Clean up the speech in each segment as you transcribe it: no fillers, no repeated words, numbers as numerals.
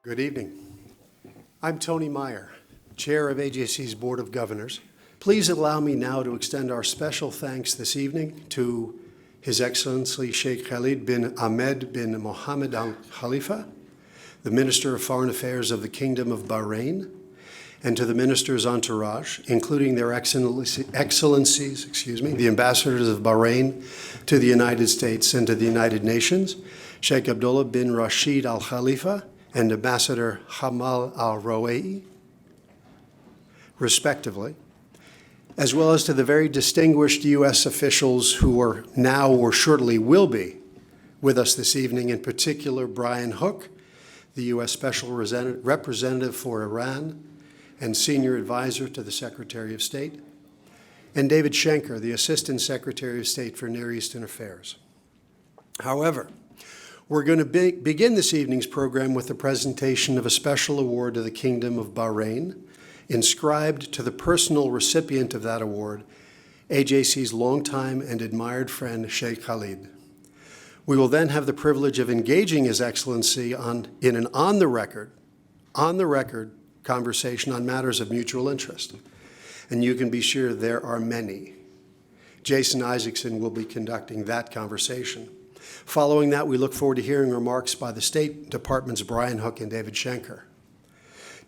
Good evening. I'm Tony Meyer, Chair of AJC's Board of Governors. Please allow me now to extend our special thanks this evening to His Excellency Shaikh Khalid bin Ahmed bin Ahmed Al Khalifa, the Minister of Foreign Affairs of the Kingdom of Bahrain, and to the Minister's entourage, including their excellencies, the ambassadors of Bahrain to the United States and to the United Nations, Sheikh Abdullah bin Rashid Al Khalifa, and Ambassador Hamal al-Rawai, respectively, as well as to the very distinguished U.S. officials who are now or shortly will be with us this evening, in particular Brian Hook, the U.S. Special Representative for Iran and Senior Advisor to the Secretary of State, and David Schenker, the Assistant Secretary of State for Near Eastern Affairs. However, we're going to begin this evening's program with the presentation of a special award to the Kingdom of Bahrain, inscribed to the personal recipient of that award, AJC's longtime and admired friend, Shaikh Khalid. We will then have the privilege of engaging His Excellency in an on-the-record conversation on matters of mutual interest. And you can be sure there are many. Jason Isaacson will be conducting that conversation. Following that, we look forward to hearing remarks by the State Department's Brian Hook and David Schenker.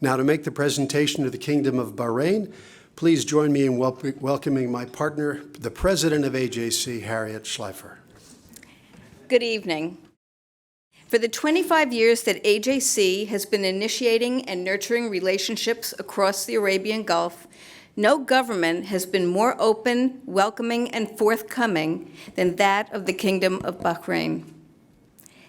Now, to make the presentation to the Kingdom of Bahrain, please join me in welcoming my partner, the President of AJC, Harriet Schleifer. Good evening. For the 25 years that AJC has been initiating and nurturing relationships across the Arabian Gulf, no government has been more open, welcoming, and forthcoming than that of the Kingdom of Bahrain.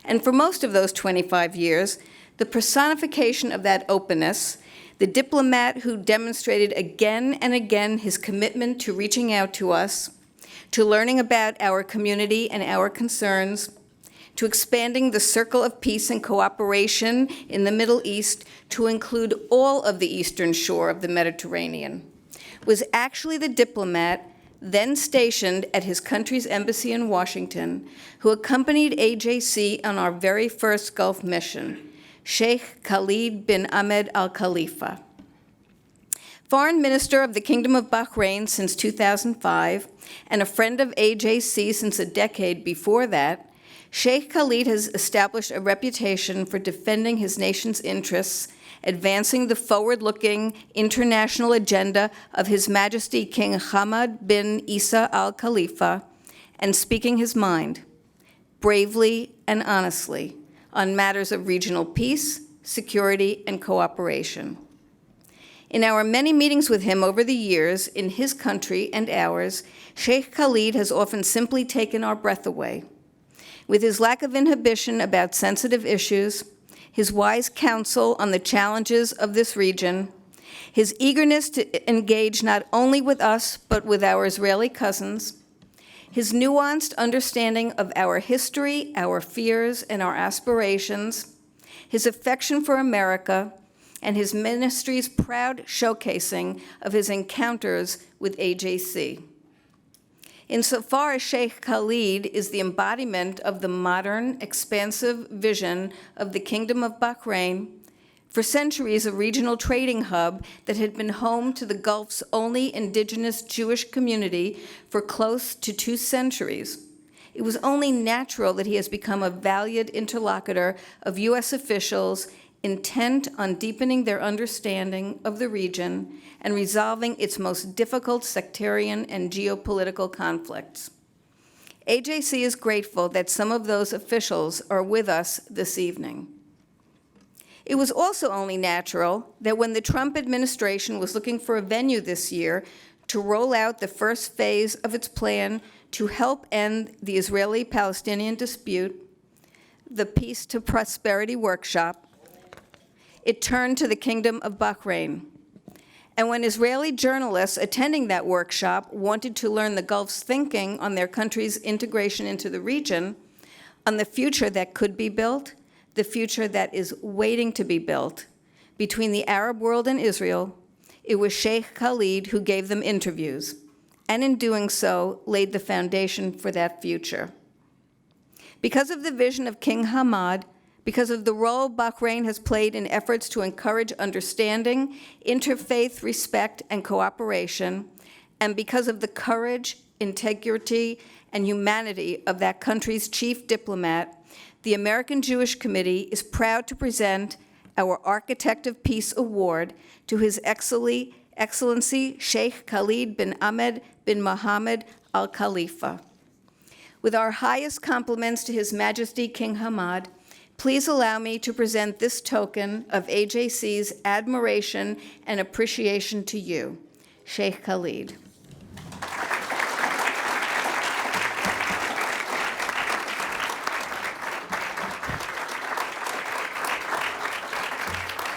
And for most of those 25 years, the personification of that openness, the diplomat who demonstrated again and again his commitment to reaching out to us, to learning about our community and our concerns, to expanding the circle of peace and cooperation in the Middle East to include all of the eastern shore of the Mediterranean, was actually the diplomat then stationed at his country's embassy in Washington who accompanied AJC on our very first Gulf mission, Shaikh Khalid bin Ahmed Al Khalifa. Foreign Minister of the Kingdom of Bahrain since 2005 and a friend of AJC since a decade before that, Shaikh Khalid has established a reputation for defending his nation's interests, advancing the forward-looking international agenda of His Majesty King Hamad bin Isa Al Khalifa, and speaking his mind, bravely and honestly, on matters of regional peace, security, and cooperation. In our many meetings with him over the years, in his country and ours, Shaikh Khalid has often simply taken our breath away. With his lack of inhibition about sensitive issues, his wise counsel on the challenges of this region, his eagerness to engage not only with us, but with our Israeli cousins, his nuanced understanding of our history, our fears, and our aspirations, his affection for America, and his ministry's proud showcasing of his encounters with AJC. Insofar as Shaikh Khalid is the embodiment of the modern, expansive vision of the Kingdom of Bahrain, for centuries a regional trading hub that had been home to the Gulf's only indigenous Jewish community for close to 2 centuries, it was only natural that he has become a valued interlocutor of U.S. officials intent on deepening their understanding of the region and resolving its most difficult sectarian and geopolitical conflicts. AJC is grateful that some of those officials are with us this evening. It was also only natural that when the Trump administration was looking for a venue this year to roll out the first phase of its plan to help end the Israeli-Palestinian dispute, the Peace to Prosperity Workshop, it turned to the Kingdom of Bahrain. And when Israeli journalists attending that workshop wanted to learn the Gulf's thinking on their country's integration into the region, on the future that could be built, the future that is waiting to be built, between the Arab world and Israel, it was Shaikh Khalid who gave them interviews, and in doing so, laid the foundation for that future. Because of the vision of King Hamad, because of the role Bahrain has played in efforts to encourage understanding, interfaith respect, and cooperation, and because of the courage, integrity, and humanity of that country's chief diplomat, the American Jewish Committee is proud to present our Architect of Peace Award to His Excellency Shaikh Khalid bin Ahmed bin Mohammed Al Khalifa. With our highest compliments to His Majesty King Hamad, please allow me to present this token of AJC's admiration and appreciation to you, Shaikh Khalid.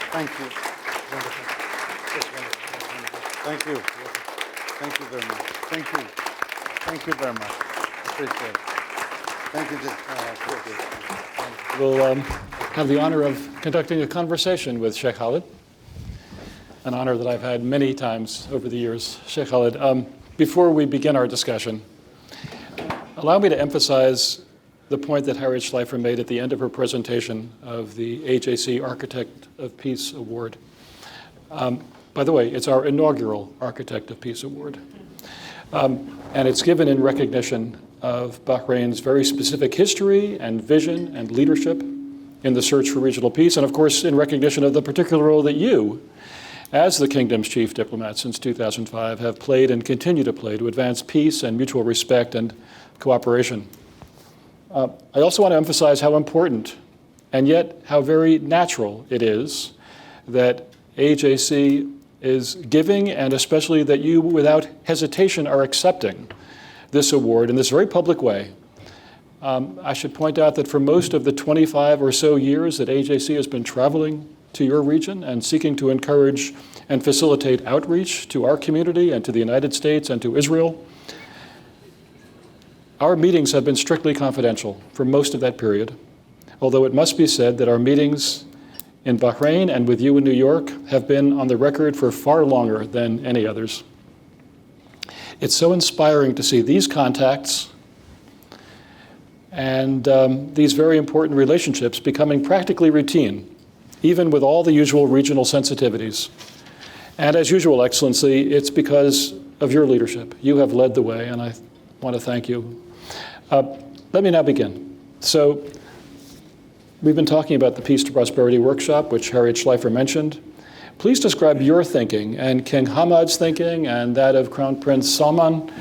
Thank you. Wonderful. Thank you. Thank you very much. Thank you. Thank you very much. Appreciate it. Thank you. We'll have the honor of conducting a conversation with Shaikh Khalid, an honor that I've had many times over the years. Shaikh Khalid, before we begin our discussion, allow me to emphasize the point that Harriet Schleifer made at the end of her presentation of the AJC Architect of Peace Award. By the way, it's our inaugural Architect of Peace Award. And it's given in recognition of Bahrain's very specific history and vision and leadership in the search for regional peace, and of course in recognition of the particular role that you, as the kingdom's chief diplomat since 2005, have played and continue to play to advance peace and mutual respect and cooperation. I also want to emphasize how important and yet how very natural it is that AJC is giving, and especially that you, without hesitation, are accepting this award in this very public way. I should point out that for most of the 25 or so years that AJC has been traveling to your region and seeking to encourage and facilitate outreach to our community and to the United States and to Israel, our meetings have been strictly confidential for most of that period, although it must be said that our meetings in Bahrain and with you in New York have been on the record for far longer than any others. It's so inspiring to see these contacts and these very important relationships becoming practically routine, even with all the usual regional sensitivities. And as usual, Excellency, it's because of your leadership. You have led the way, and I want to thank you. Let me now begin. So we've been talking about the Peace to Prosperity workshop, which Harriet Schleifer mentioned. Please describe your thinking and King Hamad's thinking and that of Crown Prince Salman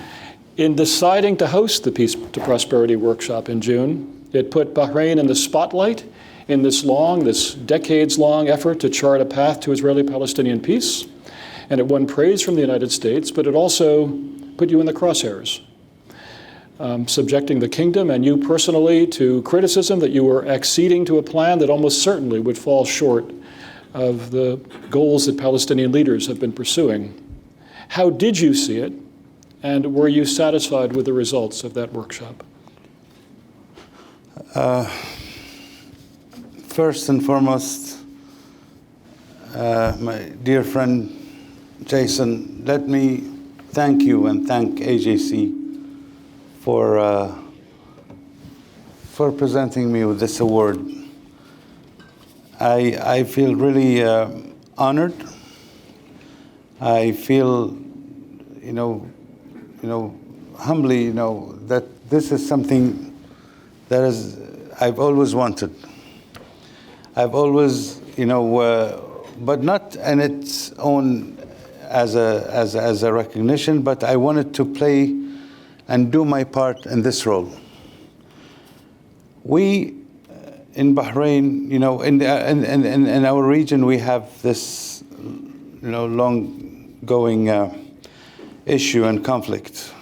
in deciding to host the Peace to Prosperity workshop in June. It put Bahrain in the spotlight in this decades-long effort to chart a path to Israeli-Palestinian peace. And it won praise from the United States, but it also put you in the crosshairs, subjecting the kingdom and you personally to criticism that you were acceding to a plan that almost certainly would fall short of the goals that Palestinian leaders have been pursuing. How did you see it, and were you satisfied with the results of that workshop? First and foremost, my dear friend Jason, let me thank you and thank AJC for presenting me with this award. I feel really honored. I feel, humbly, that this is something that I've always wanted. I've always, but not in its own as a recognition, but I wanted to play and do my part in this role. We in Bahrain, in our region, we have this, long-going issue and conflict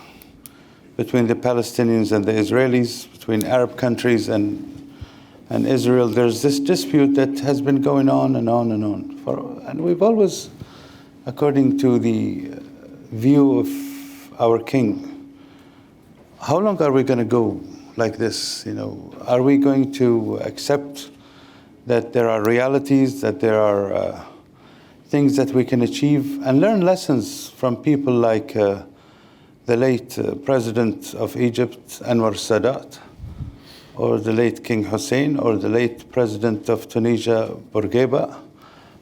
between the Palestinians and the Israelis, between Arab countries and Israel. There's this dispute that has been going on and on and on. And we've always, according to the view of our king, how long are we going to go like this? Are we going to accept that there are realities, that there are things that we can achieve, and learn lessons from people like the late President of Egypt, Anwar Sadat, or the late King Hussein, or the late President of Tunisia, Bourguiba,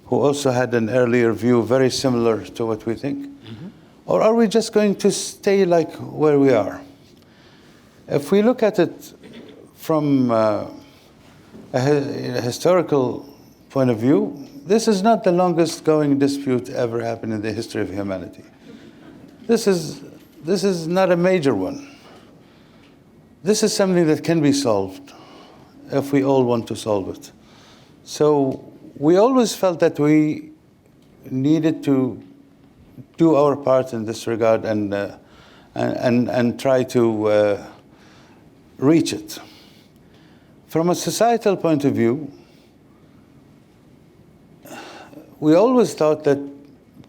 who also had an earlier view very similar to what we think? Or are we just going to stay like where we are? If we look at it from a historical point of view, this is not the longest going dispute ever happened in the history of humanity. This is not a major one. This is something that can be solved if we all want to solve it. So we always felt that we needed to do our part in this regard and try to reach it. From a societal point of view, we always thought that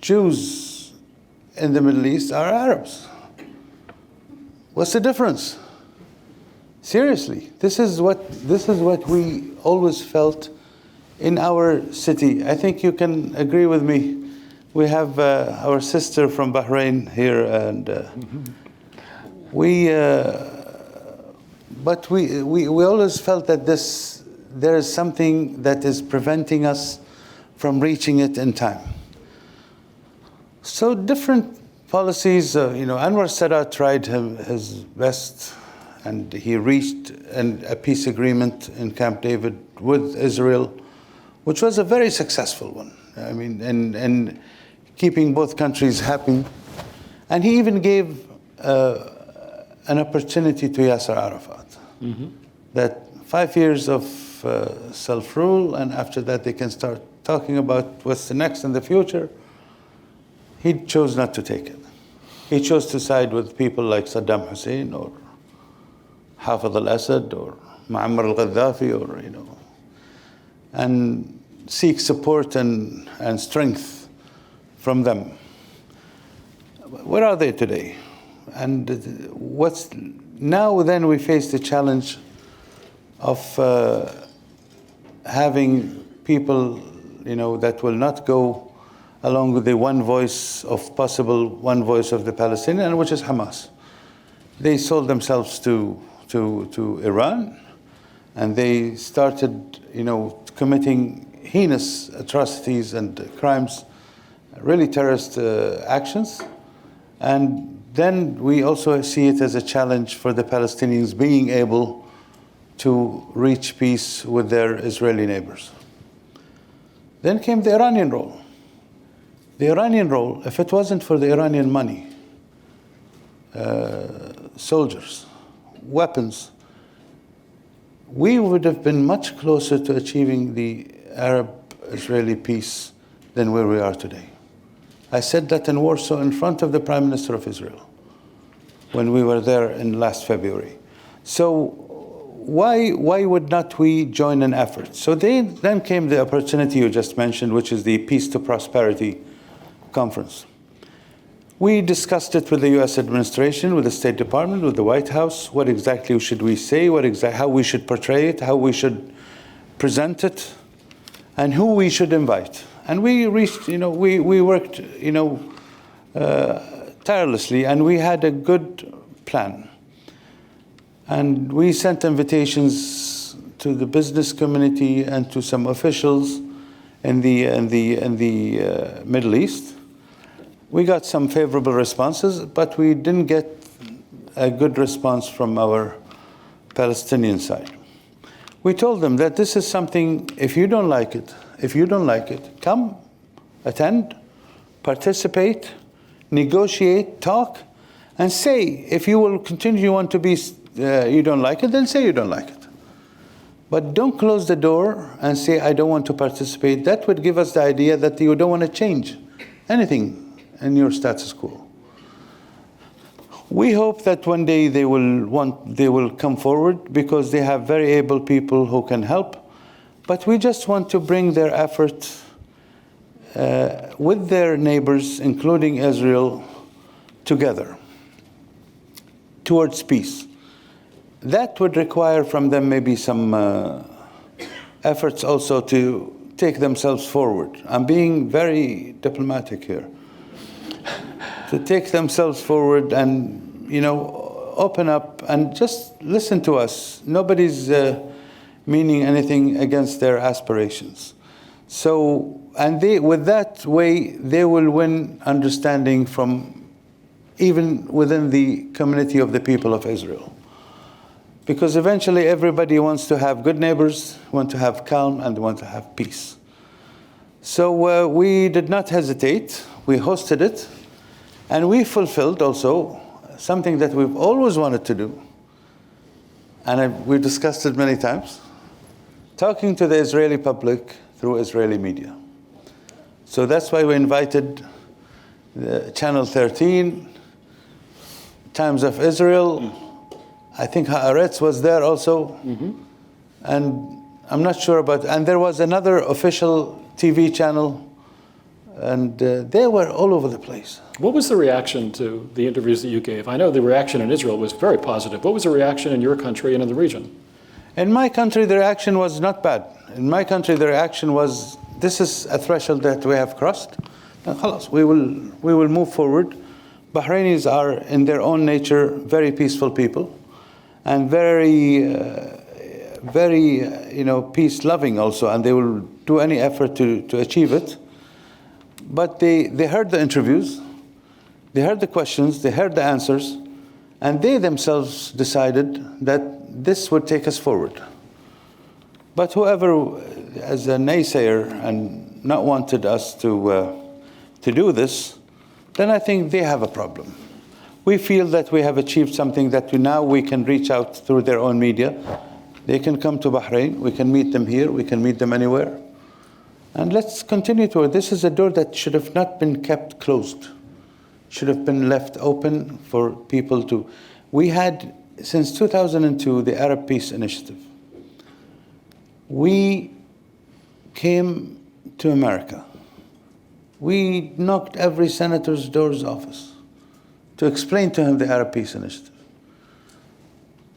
Jews in the Middle East are Arabs. What's the difference? Seriously, this is what we always felt in our city. I think you can agree with me. We have our sister from Bahrain here, and but we always felt that there is something that is preventing us from reaching it in time. So different policies, Anwar Sadat tried his best, and he reached a peace agreement in Camp David with Israel, which was a very successful one. I mean, and keeping both countries happy. And he even gave an opportunity to Yasser Arafat, that 5 years of self-rule, and after that they can start talking about what's the next in the future. He chose not to take it. He chose to side with people like Saddam Hussein or Hafez al-Assad or Muammar al-Gaddafi, and seek support and strength from them. Where are they today? And now then we face the challenge of having people, that will not go along with the one voice of the Palestinian, which is Hamas. They sold themselves to Iran, and they started, committing heinous atrocities and crimes, really terrorist actions. And then we also see it as a challenge for the Palestinians being able to reach peace with their Israeli neighbors. Then came the Iranian role. The Iranian role, if it wasn't for the Iranian money, soldiers, weapons, we would have been much closer to achieving the Arab-Israeli peace than where we are today. I said that in Warsaw in front of the Prime Minister of Israel when we were there in last February. So why would not we join an effort? So then came the opportunity you just mentioned, which is the Peace to Prosperity Conference. We discussed it with the U.S. administration, with the State Department, with the White House. What exactly should we say? How we should portray it? How we should present it? And who we should invite? And we reached, we worked, tirelessly, and we had a good plan. And we sent invitations to the business community and to some officials in the Middle East. We got some favorable responses, but we didn't get a good response from our Palestinian side. We told them that this is something, if you don't like it, come, attend, participate, negotiate, talk, and say, if you will continue want to be, you don't like it, then say you don't like it. But don't close the door and say, I don't want to participate. That would give us the idea that you don't want to change anything in your status quo. We hope that one day they will come forward, because they have very able people who can help. But we just want to bring their effort with their neighbors, including Israel, together towards peace. That would require from them maybe some efforts also to take themselves forward. I'm being very diplomatic here. To take themselves forward and, open up and just listen to us. Nobody's meaning anything against their aspirations. So, and with that way, they will win understanding from even within the community of the people of Israel. Because eventually everybody wants to have good neighbors, want to have calm, and want to have peace. So we did not hesitate. We hosted it, and we fulfilled also something that we've always wanted to do, and we discussed it many times, talking to the Israeli public through Israeli media. So that's why we invited Channel 13, Times of Israel, I think Haaretz was there also, and I'm not sure about, and there was another official TV channel, and they were all over the place. What was the reaction to the interviews that you gave? I know the reaction in Israel was very positive. What was the reaction in your country and in the region? In my country, the reaction was not bad. In my country, the reaction was, this is a threshold that we have crossed. Now, khalas, we will move forward. Bahrainis are, in their own nature, very peaceful people, and very peace-loving also, and they will do any effort to achieve it. But they heard the interviews, they heard the questions, they heard the answers, and they themselves decided that this would take us forward. But whoever, as a naysayer and not wanted us to do this, then I think they have a problem. We feel that we have achieved something that now we can reach out through their own media. They can come to Bahrain, we can meet them here, we can meet them anywhere. And let's continue to it. This is a door that should have not been kept closed. Should have been left open for people to. We had, since 2002, the Arab Peace Initiative. We came to America. We knocked every senator's door's office to explain to him the Arab Peace Initiative.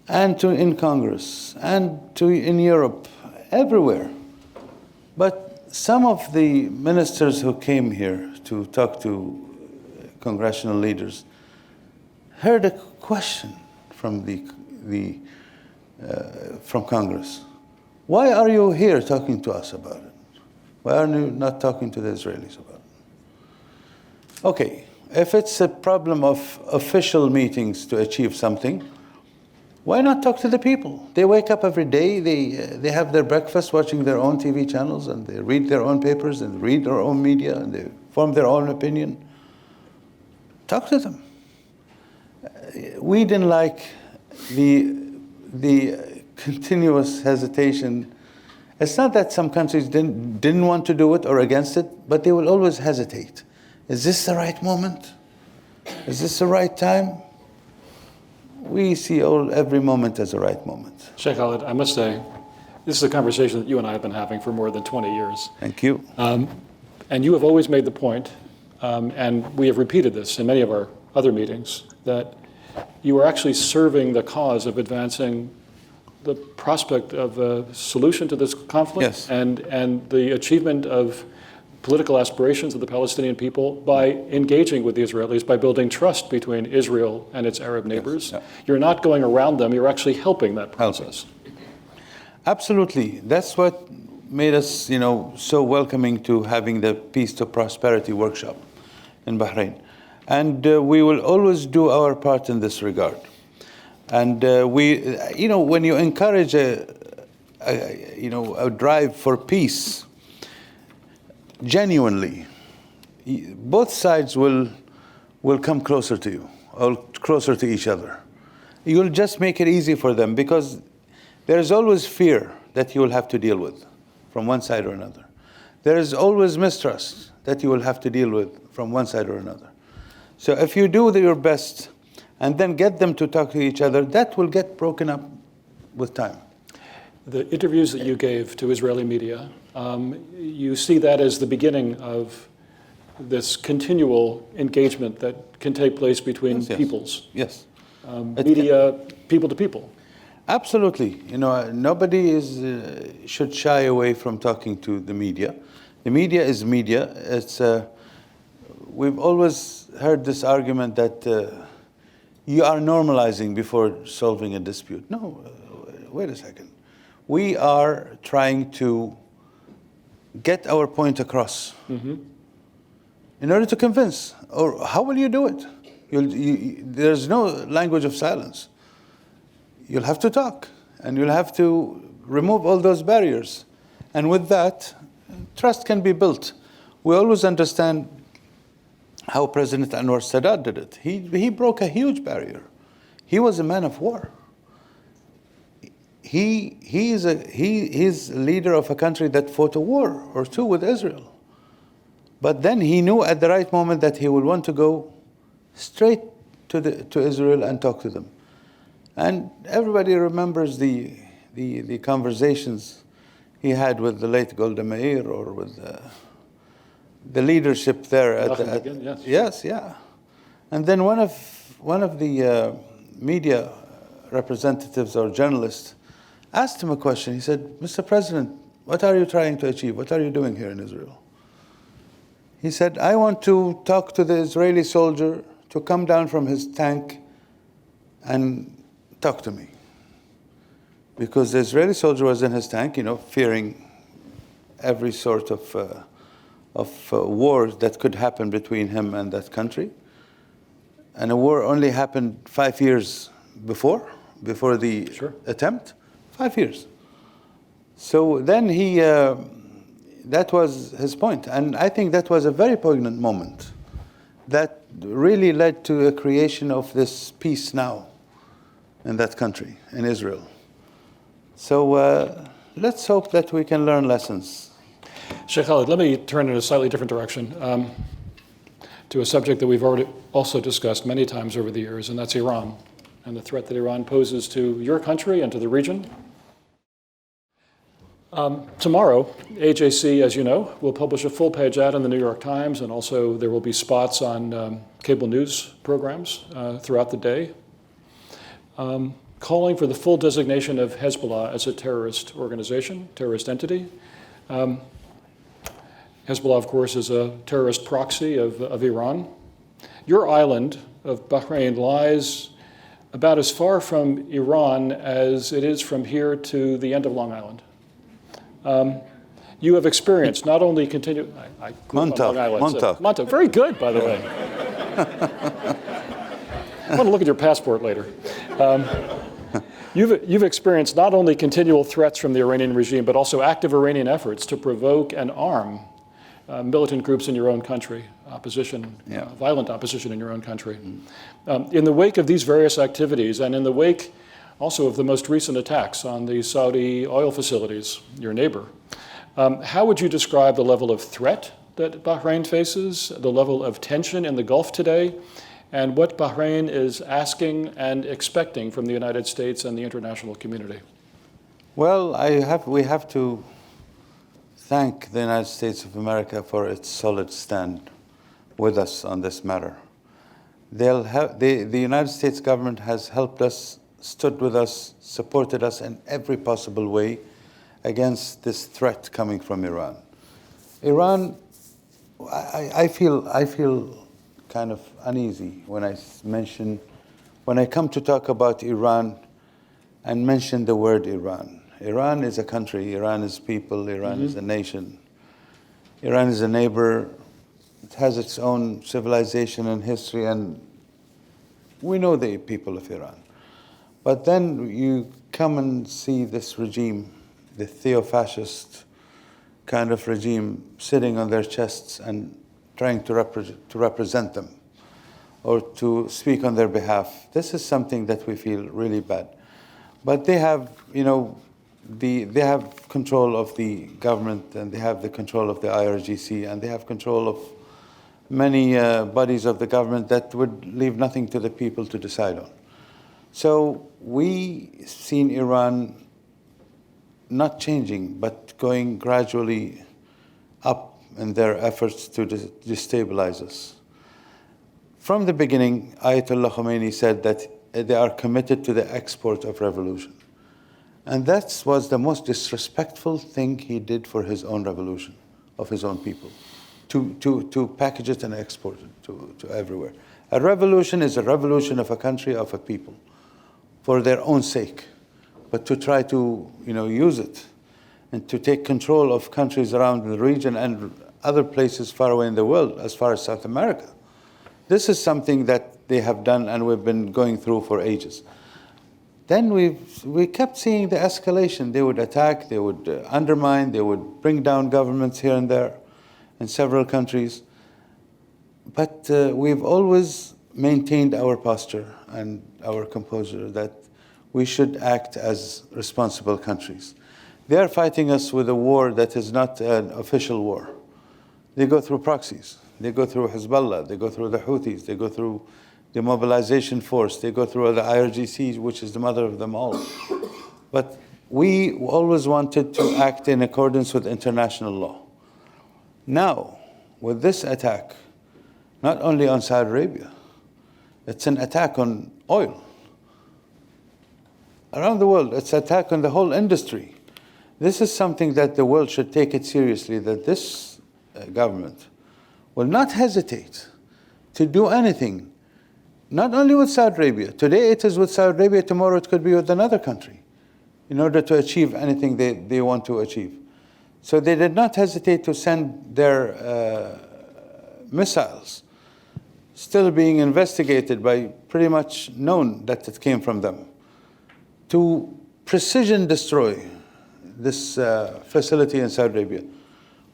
And in Congress, and in Europe, everywhere. But some of the ministers who came here to talk to congressional leaders heard a question from from Congress. Why are you here talking to us about it? Why are you not talking to the Israelis about it? Okay, if it's a problem of official meetings to achieve something, why not talk to the people? They wake up every day, they have their breakfast watching their own TV channels, and they read their own papers, and read their own media, and they form their own opinion. Talk to them. We didn't like the continuous hesitation. It's not that some countries didn't want to do it or against it, but they will always hesitate. Is this the right moment? Is this the right time? We see every moment as a right moment. Shaikh Khalid, I must say, this is a conversation that you and I have been having for more than 20 years. Thank you. And you have always made the point, and we have repeated this in many of our other meetings, that you are actually serving the cause of advancing the prospect of a solution to this conflict, yes, and the achievement of political aspirations of the Palestinian people by engaging with the Israelis, by building trust between Israel and its Arab neighbors. Yes, yeah. You're not going around them, you're actually helping that process. Absolutely. That's what made us, so welcoming to having the Peace to Prosperity workshop in Bahrain. And we will always do our part in this regard. And when you encourage a drive for peace, genuinely, both sides will come closer to you, or closer to each other. You'll just make it easy for them, because there is always fear that you will have to deal with from one side or another. There is always mistrust that you will have to deal with from one side or another. So if you do your best and then get them to talk to each other, that will get broken up with time. The interviews that you gave to Israeli media, you see that as the beginning of this continual engagement that can take place between peoples. Yes. Media, people to people. Absolutely. Nobody should shy away from talking to the media. The media is media. We've always heard this argument that you are normalizing before solving a dispute. No, wait a second. We are trying to get our point across in order to convince. Or how will you do it? There's no language of silence. You'll have to talk, and you'll have to remove all those barriers. And with that, trust can be built. We always understand how President Anwar Sadat did it. He broke a huge barrier. He was a man of war. He's a leader of a country that fought a war or two with Israel. But then he knew at the right moment that he would want to go straight to Israel and talk to them. And everybody remembers the conversations he had with the late Golda Meir or with the leadership there Yes, yeah. And then one of the media representatives or journalists asked him a question. He said, "Mr. President, what are you trying to achieve? What are you doing here in Israel?" He said, "I want to talk to the Israeli soldier to come down from his tank and talk to me." Because the Israeli soldier was in his tank, fearing every sort of war that could happen between him and that country. And a war only happened 5 years before the attempt. 5 years. So then that was his point. And I think that was a very poignant moment that really led to a creation of this peace now in that country, in Israel. So let's hope that we can learn lessons. Shaikh Khalid, let me turn in a slightly different direction to a subject that we've already also discussed many times over the years, and that's Iran and the threat that Iran poses to your country and to the region. Tomorrow, AJC, as you know, will publish a full-page ad in the New York Times, and also there will be spots on cable news programs throughout the day, calling for the full designation of Hezbollah as a terrorist organization, terrorist entity. Hezbollah, of course, is a terrorist proxy of Iran. Your island of Bahrain lies about as far from Iran as it is from here to the end of Long Island. You have experienced not only continued... I grew up on Long Island. Montauk. Very good, by the way. I want to look at your passport later. You've experienced not only continual threats from the Iranian regime, but also active Iranian efforts to provoke and arm militant groups in your own country, violent opposition in your own country. In the wake of these various activities, and in the wake also of the most recent attacks on the Saudi oil facilities, your neighbor, how would you describe the level of threat that Bahrain faces, the level of tension in the Gulf today, and what Bahrain is asking and expecting from the United States and the international community? Well, we have to thank the United States of America for its solid stand with us on this matter. The United States government has helped us, stood with us, supported us in every possible way against this threat coming from Iran. Iran, I feel kind of uneasy when I come to talk about Iran and mention the word Iran. Iran is a country, Iran is people, Iran is a nation. Iran is a neighbor. It has its own civilization and history, and we know the people of Iran. But then you come and see this regime, the theo-fascist kind of regime, sitting on their chests and trying to represent them or to speak on their behalf. This is something that we feel really bad. But they have, they have control of the government, and they have the control of the IRGC, and they have control of many bodies of the government that would leave nothing to the people to decide on. So we seen Iran not changing, but going gradually up in their efforts to destabilize us. From the beginning, Ayatollah Khomeini said that they are committed to the export of revolution. And that was the most disrespectful thing he did for his own revolution, of his own people, to package it and export it to everywhere. A revolution is a revolution of a country, of a people, for their own sake. But to try to, use it and to take control of countries around the region and other places far away in the world, as far as South America, this is something that they have done and we've been going through for ages. Then we kept seeing the escalation. They would attack, they would undermine, they would bring down governments here and there in several countries. But we've always maintained our posture and our composure that we should act as responsible countries. They are fighting us with a war that is not an official war. They go through proxies. They go through Hezbollah. They go through the Houthis. They go through the mobilization force. They go through the IRGC, which is the mother of them all. But we always wanted to act in accordance with international law. Now, with this attack, not only on Saudi Arabia, it's an attack on oil. Around the world, it's an attack on the whole industry. This is something that the world should take it seriously, that this government will not hesitate to do anything, not only with Saudi Arabia. Today it is with Saudi Arabia, tomorrow it could be with another country, in order to achieve anything they want to achieve. So they did not hesitate to send their missiles, still being investigated by pretty much known that it came from them, to precision destroy this facility in Saudi Arabia.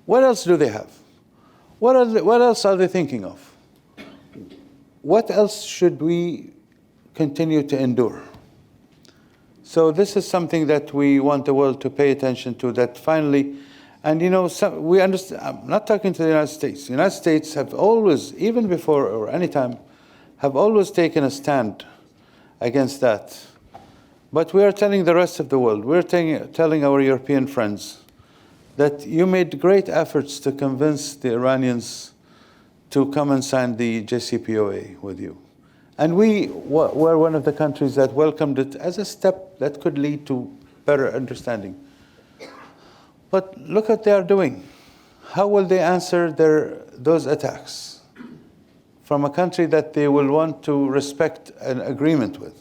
What else do they have? What else are they thinking of? What else should we continue to endure? So this is something that we want the world to pay attention to, that finally, and we understand, I'm not talking to the United States. The United States have always, even before or any time, have always taken a stand against that. But we are telling the rest of the world, we're telling our European friends, that you made great efforts to convince the Iranians to come and sign the JCPOA with you. And we were one of the countries that welcomed it as a step that could lead to better understanding. But look what they are doing. How will they answer those attacks from a country that they will want to respect an agreement with?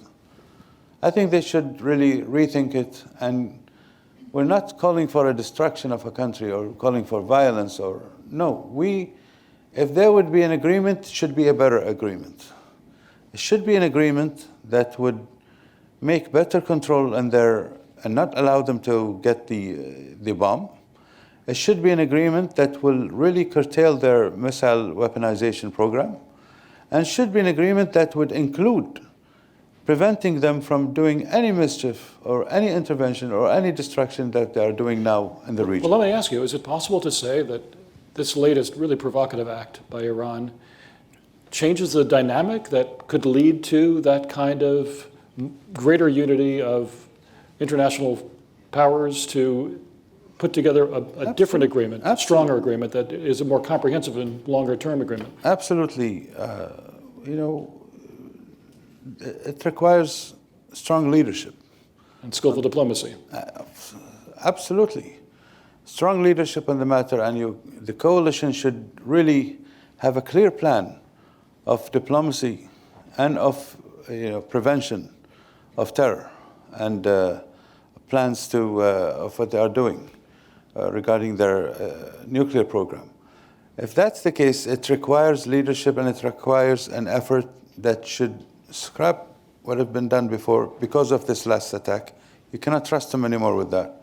I think they should really rethink it, and we're not calling for a destruction of a country or calling for violence if there would be an agreement, it should be a better agreement. It should be an agreement that would make better control and not allow them to get the bomb. It should be an agreement that will really curtail their missile weaponization program, and should be an agreement that would include preventing them from doing any mischief or any intervention or any destruction that they are doing now in the region. Well, let me ask you, is it possible to say that this latest really provocative act by Iran changes the dynamic that could lead to that kind of greater unity of international powers to put together a different agreement, a stronger agreement that is a more comprehensive and longer-term agreement? Absolutely. It requires strong leadership. And skillful diplomacy. Absolutely. Strong leadership on the matter, and the coalition should really have a clear plan of diplomacy and of prevention of terror, and plans of what they are doing regarding their nuclear program. If that's the case, it requires leadership, and it requires an effort that should scrap what had been done before because of this last attack. You cannot trust them anymore with that.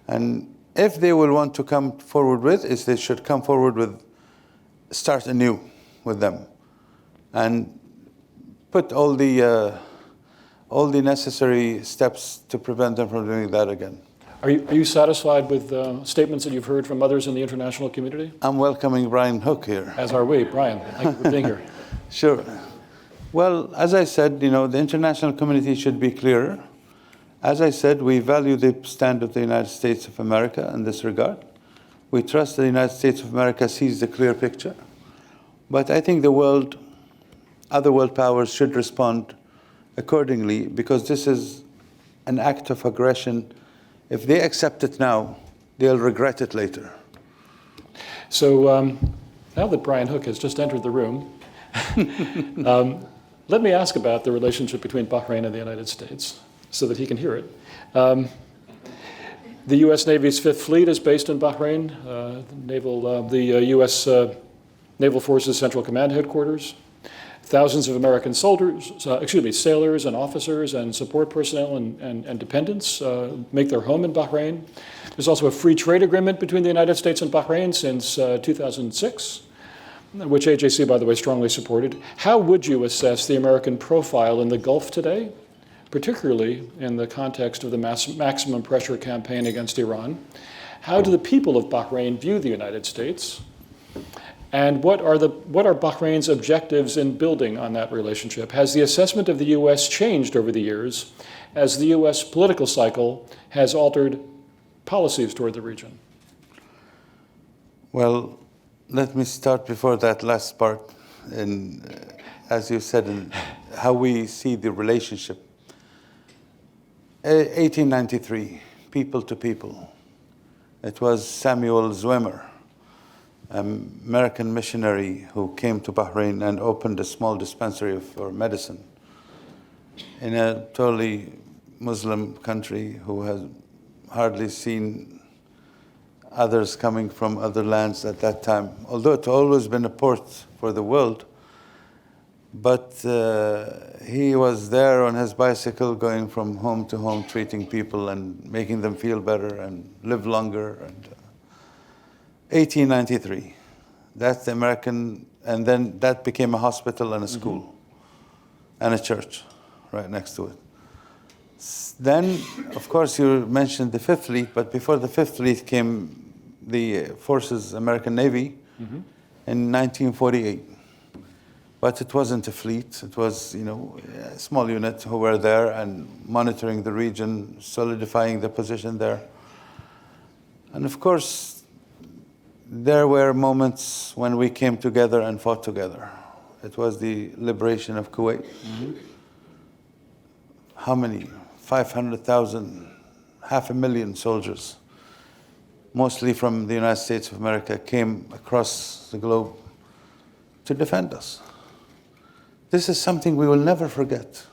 And if they will want to come forward they should come forward start anew with them, and put all the necessary steps to prevent them from doing that again. Are you satisfied with statements that you've heard from others in the international community? I'm welcoming Brian Hook here. As are we. Brian, thank you for being here. Sure. Well, as I said, the international community should be clearer. As I said, we value the stand of the United States of America in this regard. We trust the United States of America sees the clear picture. But I think other world powers should respond accordingly, because this is an act of aggression. If they accept it now, they'll regret it later. So now that Brian Hook has just entered the room, Let me ask about the relationship between Bahrain and the United States so that he can hear it. The U.S. Navy's Fifth Fleet is based in Bahrain, the U.S. Naval Forces Central Command Headquarters. Thousands of American sailors and officers and support personnel and dependents make their home in Bahrain. There's also a free trade agreement between the United States and Bahrain since 2006, which AJC, by the way, strongly supported. How would you assess the American profile in the Gulf today, particularly in the context of the maximum pressure campaign against Iran? How do the people of Bahrain view the United States? And what are Bahrain's objectives in building on that relationship? Has the assessment of the U.S. changed over the years as the U.S. political cycle has altered policies toward the region? Well, let me start before that last part, as you said, in how we see the relationship. 1893, people to people. It was Samuel Zwimmer, an American missionary who came to Bahrain and opened a small dispensary for medicine in a totally Muslim country who has hardly seen others coming from other lands at that time, although it's always been a port for the world. But he was there on his bicycle going from home to home, treating people and making them feel better and live longer. And 1893, that's the American, and then that became a hospital and a school and a church right next to it. Then, of course, you mentioned the Fifth Fleet, but before the Fifth Fleet came the Forces, American Navy, in 1948. But it wasn't a fleet. It was, a small unit who were there and monitoring the region, solidifying the position there. And of course, there were moments when we came together and fought together. It was the liberation of Kuwait. How many? 500,000, 500,000 soldiers, mostly from the United States of America, came across the globe to defend us. This is something we will never forget.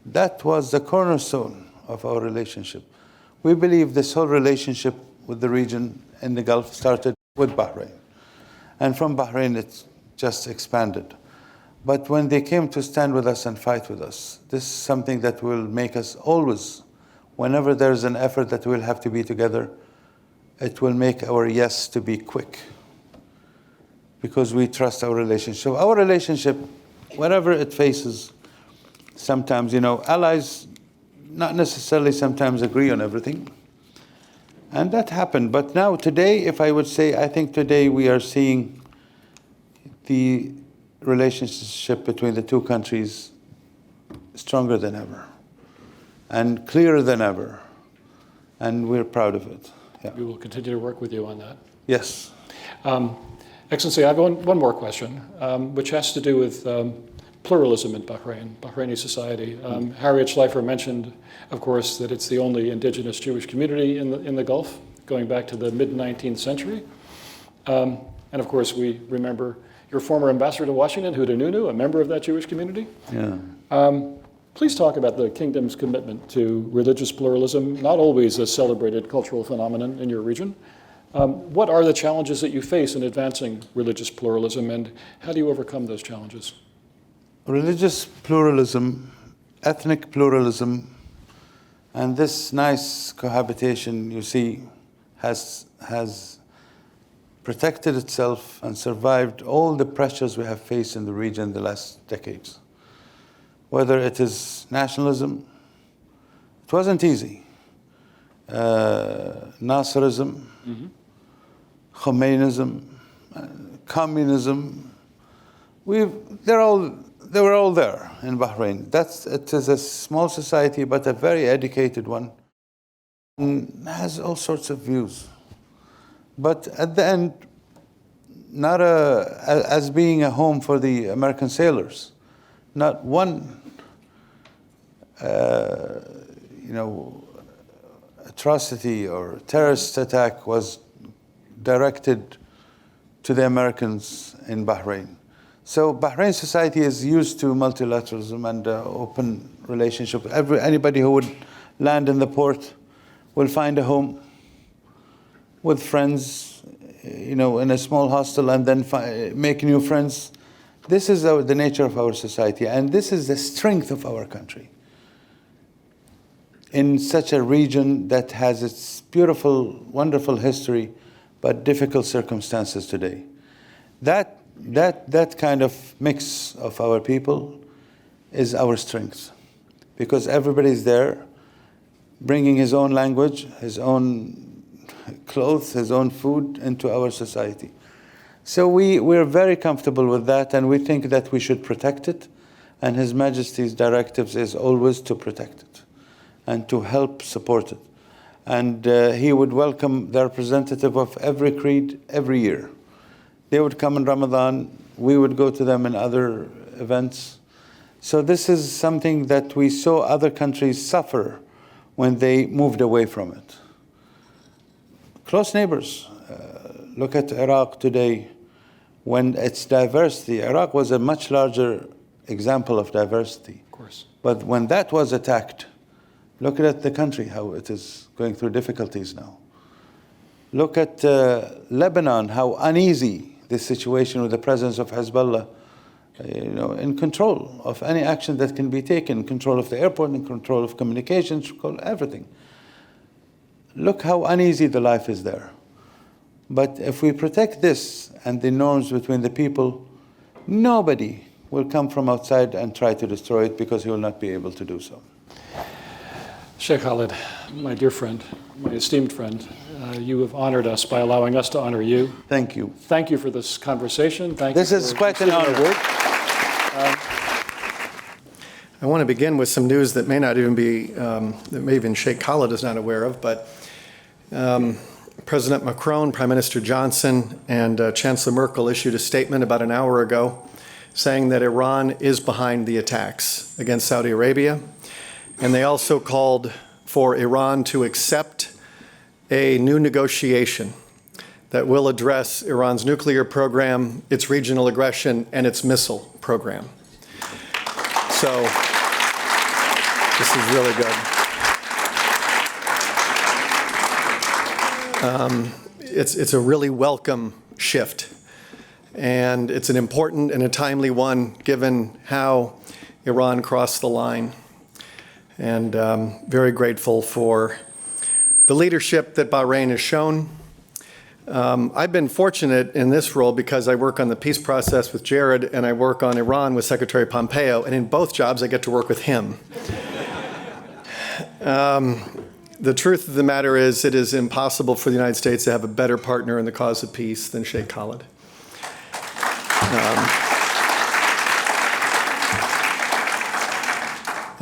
That was the cornerstone of our relationship. We believe this whole relationship with the region in the Gulf started with Bahrain. And from Bahrain, it just expanded. But when they came to stand with us and fight with us, this is something that will make us always, whenever there's an effort that we'll have to be together, it will make our yes to be quick, because we trust our relationship. Our relationship, whatever it faces, sometimes, allies not necessarily sometimes agree on everything. And that happened. But now, today, if I would say, I think today we are seeing the relationship between the two countries stronger than ever and clearer than ever. And we're proud of it. Yeah. We will continue to work with you on that. Yes. Excellency, I have one more question, which has to do with pluralism in Bahrain, Bahraini society. Harriet Schleifer mentioned, of course, that it's the only indigenous Jewish community in the Gulf, going back to the mid-19th century. And of course, we remember your former ambassador to Washington, Huda Nunu, a member of that Jewish community. Yeah. Please talk about the kingdom's commitment to religious pluralism, not always a celebrated cultural phenomenon in your region. What are the challenges that you face in advancing religious pluralism, and how do you overcome those challenges? Religious pluralism, ethnic pluralism, and this nice cohabitation, you see, has protected itself and survived all the pressures we have faced in the region the last decades. Whether it is nationalism, it wasn't easy. Nasserism, Khomeinism, communism, they were all there in Bahrain. It is a small society, but a very educated one, and has all sorts of views. But at the end, not as being a home for the American sailors, not one, atrocity or terrorist attack was directed to the Americans in Bahrain. So Bahrain society is used to multilateralism and open relationship. Anybody who would land in the port will find a home with friends, in a small hostel, and then make new friends. This is the nature of our society, and this is the strength of our country. In such a region that has its beautiful, wonderful history, but difficult circumstances today. That kind of mix of our people is our strength, because everybody's there bringing his own language, his own clothes, his own food into our society. So we're very comfortable with that, and we think that we should protect it, and His Majesty's directives is always to protect it and to help support it. And he would welcome the representative of every creed every year. They would come in Ramadan, we would go to them in other events. So this is something that we saw other countries suffer when they moved away from it. Close neighbors. Look at Iraq today. When it's diversity, Iraq was a much larger example of diversity. Of course. But when that was attacked, look at the country, how it is going through difficulties now. Look at Lebanon, how uneasy this situation with the presence of Hezbollah, in control of any action that can be taken, control of the airport, in control of communications, control everything. Look how uneasy the life is there. But if we protect this and the norms between the people, nobody will come from outside and try to destroy it, because he will not be able to do so. Shaikh Khalid, my dear friend, my esteemed friend, you have honored us by allowing us to honor you. Thank you. Thank you for this conversation. This is quite an honor. I want to begin with some news that may not even be, that may even Shaikh Khalid is not aware of, but President Macron, Prime Minister Johnson, and Chancellor Merkel issued a statement about an hour ago saying that Iran is behind the attacks against Saudi Arabia. And they also called for Iran to accept a new negotiation that will address Iran's nuclear program, its regional aggression, and its missile program. So this is really good. It's a really welcome shift. And it's an important and a timely one, given how Iran crossed the line. And very grateful for the leadership that Bahrain has shown. I've been fortunate in this role because I work on the peace process with Jared, and I work on Iran with Secretary Pompeo, and in both jobs I get to work with him. The truth of the matter is, it is impossible for the United States to have a better partner in the cause of peace than Shaikh Khalid.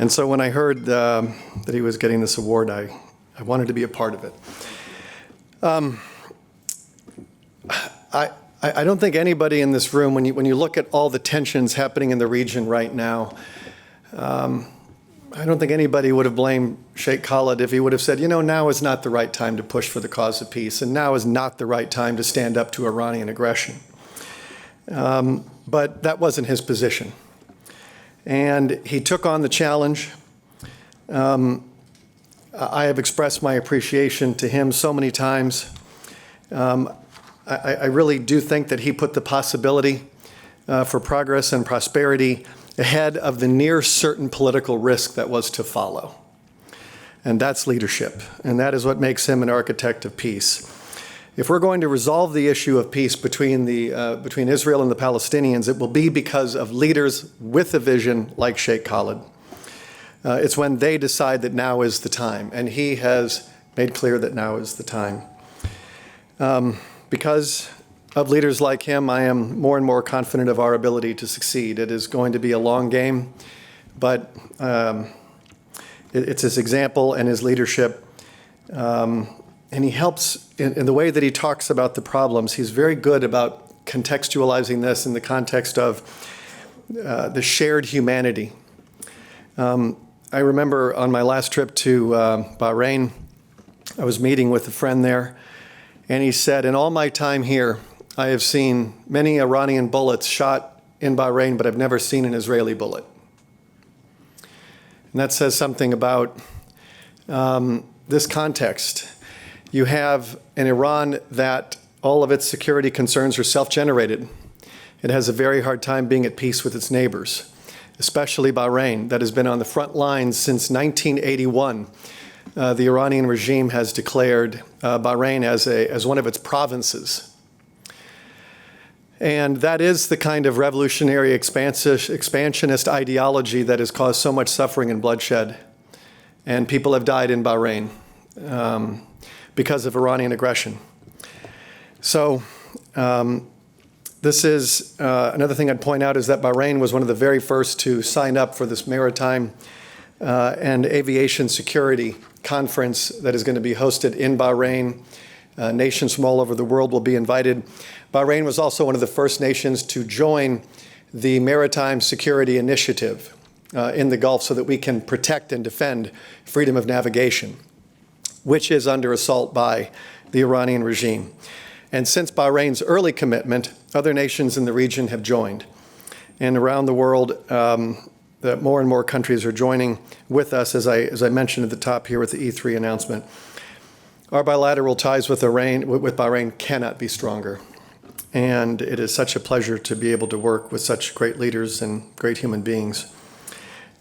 And so when I heard that he was getting this award, I wanted to be a part of it. I don't think anybody in this room, when you look at all the tensions happening in the region right now, I don't think anybody would have blamed Shaikh Khalid if he would have said, now is not the right time to push for the cause of peace, and now is not the right time to stand up to Iranian aggression. But that wasn't his position. And he took on the challenge. I have expressed my appreciation to him so many times. I really do think that he put the possibility for progress and prosperity ahead of the near certain political risk that was to follow. And that's leadership. And that is what makes him an architect of peace. If we're going to resolve the issue of peace between Israel and the Palestinians, it will be because of leaders with a vision like Shaikh Khalid. It's when they decide that now is the time, and he has made clear that now is the time. Because of leaders like him, I am more and more confident of our ability to succeed. It is going to be a long game, but it's his example and his leadership. And he helps in the way that he talks about the problems. He's very good about contextualizing this in the context of the shared humanity. I remember on my last trip to Bahrain, I was meeting with a friend there, and he said, in all my time here, I have seen many Iranian bullets shot in Bahrain, but I've never seen an Israeli bullet. And that says something about this context. You have an Iran that all of its security concerns are self-generated. It has a very hard time being at peace with its neighbors, especially Bahrain, that has been on the front lines since 1981. The Iranian regime has declared Bahrain as one of its provinces. And that is the kind of revolutionary expansionist ideology that has caused so much suffering and bloodshed. And people have died in Bahrain because of Iranian aggression. So this is another thing I'd point out is that Bahrain was one of the very first to sign up for this maritime and aviation security conference that is going to be hosted in Bahrain. Nations from all over the world will be invited. Bahrain was also one of the first nations to join the Maritime Security Initiative in the Gulf so that we can protect and defend freedom of navigation, which is under assault by the Iranian regime. And since Bahrain's early commitment, other nations in the region have joined. And around the world, that more and more countries are joining with us, as I mentioned at the top here with the E3 announcement. Our bilateral ties with Bahrain cannot be stronger. And it is such a pleasure to be able to work with such great leaders and great human beings.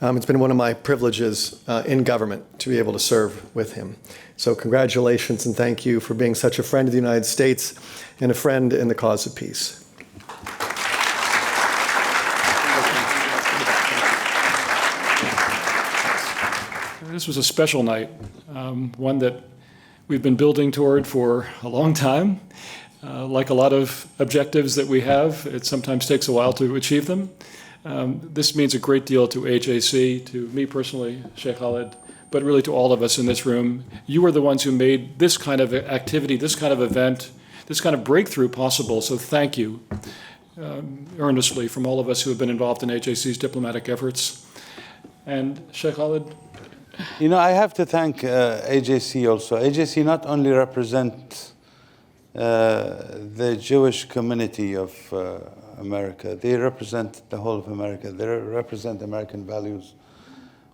It's been one of my privileges in government to be able to serve with him. So congratulations and thank you for being such a friend of the United States and a friend in the cause of peace. This was a special night, one that we've been building toward for a long time. Like a lot of objectives that we have, it sometimes takes a while to achieve them. This means a great deal to AJC, to me personally, Shaikh Khalid, but really to all of us in this room. You are the ones who made this kind of activity, this kind of event, this kind of breakthrough possible. So thank you earnestly from all of us who have been involved in AJC's diplomatic efforts. And Shaikh Khalid? You know, I have to thank AJC also. AJC not only represents the Jewish community of America, they represent the whole of America. They represent American values.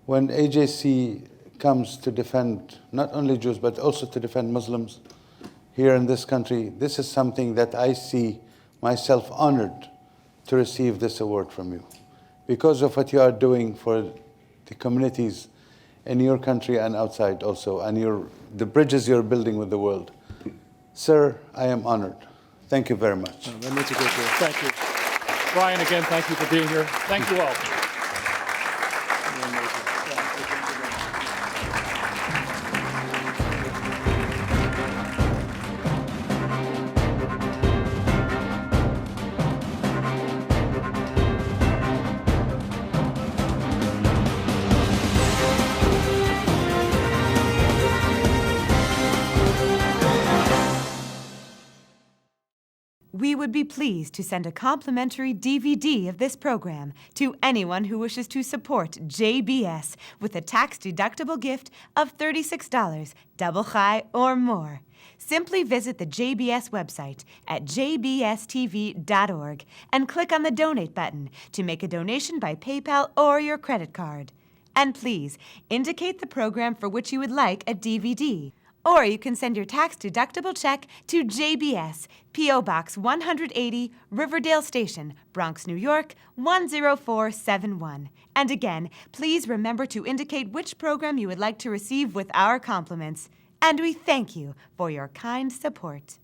When AJC comes to defend not only Jews, but also to defend Muslims here in this country, this is something that I see myself honored to receive this award from you because of what you are doing for the communities in your country and outside also, and the bridges you're building with the world. Sir, I am honored. Thank you very much. That means a great deal. Thank you. Brian, again, thank you for being here. Thank you all. You're amazing. We would be pleased to send a complimentary DVD of this program to anyone who wishes to support JBS with a tax-deductible gift of $36, double high or more. Simply visit the JBS website at jbstv.org and click on the Donate button to make a donation by PayPal or your credit card. And please indicate the program for which you would like a DVD. Or you can send your tax-deductible check to JBS, P.O. Box 180, Riverdale Station, Bronx, New York, 10471. And again, please remember to indicate which program you would like to receive with our compliments. And we thank you for your kind support.